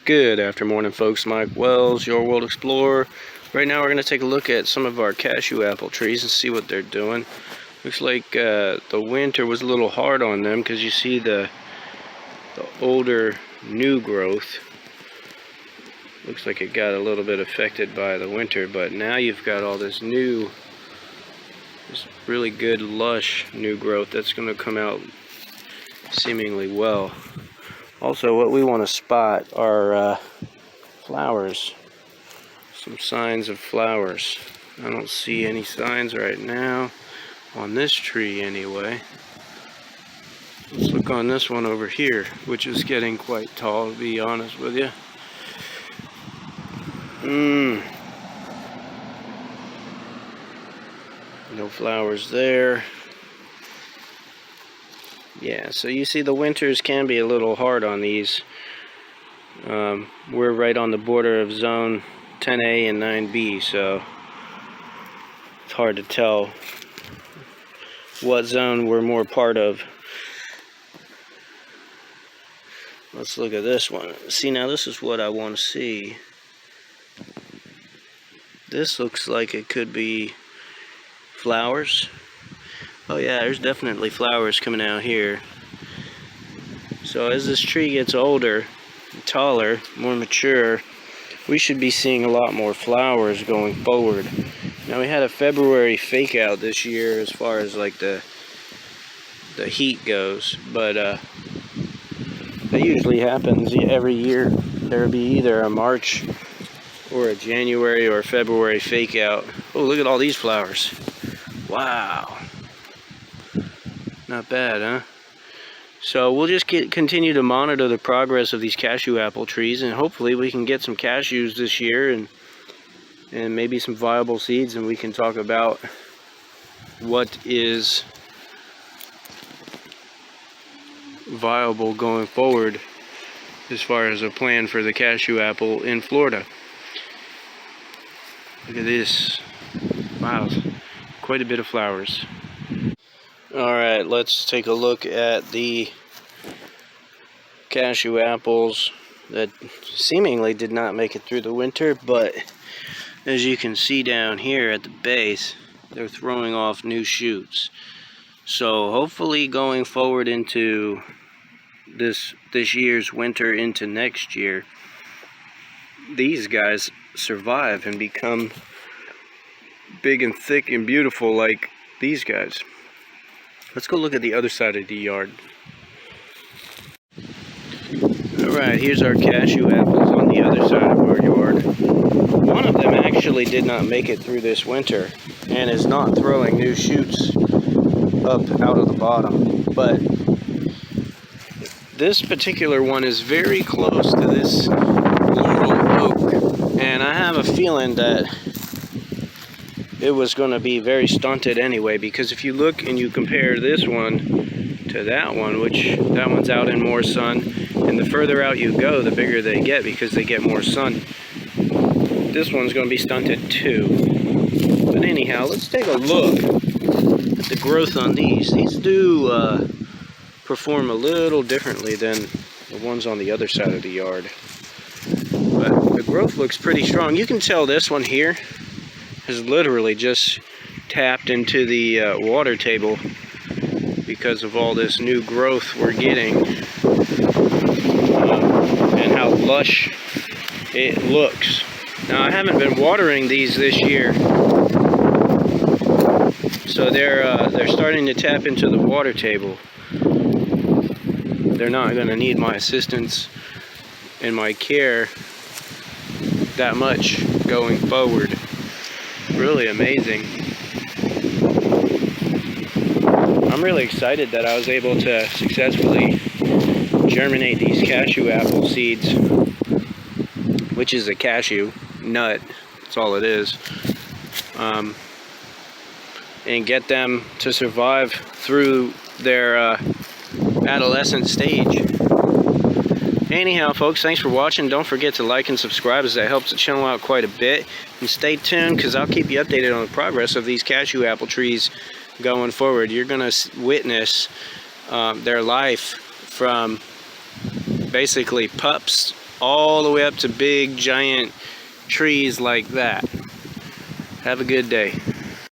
Good afternoon, folks. Mike Wells, your World Explorer. Right now we're going to take a look at some of our cashew apple trees and see what they're doing. Looks like the winter was a little hard on them because you see the older new growth. Looks like it got a little bit affected by the winter, but now you've got all this really good lush new growth that's going to come out seemingly well. Also, what we want to spot are flowers. Some signs of flowers. I don't see any signs right now on this tree anyway. Let's look on this one over here, which is getting quite tall, to be honest with you. No flowers there. Yeah, so you see the winters can be a little hard on these. We're right on the border of zone 10A and 9B, so it's hard to tell what zone we're more part of. Let's look at this one. See, now this is what I want to see. This looks like it could be flowers. Oh yeah, there's definitely flowers coming out here. So as this tree gets older, taller, more mature, we should be seeing a lot more flowers going forward. Now we had a February fake out this year as far as like the heat goes, but that usually happens every year. There'll be either a March or a January or a February fake out. Oh, look at all these flowers. Wow. Not bad, huh? So we'll just continue to monitor the progress of these cashew apple trees, and hopefully we can get some cashews this year and maybe some viable seeds, and we can talk about what is viable going forward as far as a plan for the cashew apple in Florida. Look at this. Wow, quite a bit of flowers. Alright, let's take a look at the cashew apples that seemingly did not make it through the winter, but as you can see down here at the base, they're throwing off new shoots. So hopefully going forward into this year's winter into next year, these guys survive and become big and thick and beautiful like these guys. Let's go look at the other side of the yard. Alright, here's our cashew apples on the other side of our yard. One of them actually did not make it through this winter and is not throwing new shoots up out of the bottom. But this particular one is very close to this laurel oak, and I have a feeling that it was going to be very stunted anyway, because if you look and you compare this one to that one, which that one's out in more sun, and the further out you go, the bigger they get because they get more sun. This one's going to be stunted too. But anyhow, let's take a look at the growth on these. These do perform a little differently than the ones on the other side of the yard. But the growth looks pretty strong. You can tell this one here has literally just tapped into the water table because of all this new growth we're getting and how lush it looks. Now I haven't been watering these this year, so they're starting to tap into the water table. They're not going to need my assistance and my care that much going forward. Really amazing. I'm really excited that I was able to successfully germinate these cashew apple seeds, which is a cashew nut, that's all it is, and get them to survive through their adolescent stage. Anyhow, folks, thanks for watching. Don't forget to like and subscribe, as that helps the channel out quite a bit. And stay tuned, because I'll keep you updated on the progress of these cashew apple trees going forward. You're going to witness their life from basically pups all the way up to big giant trees like that. Have a good day.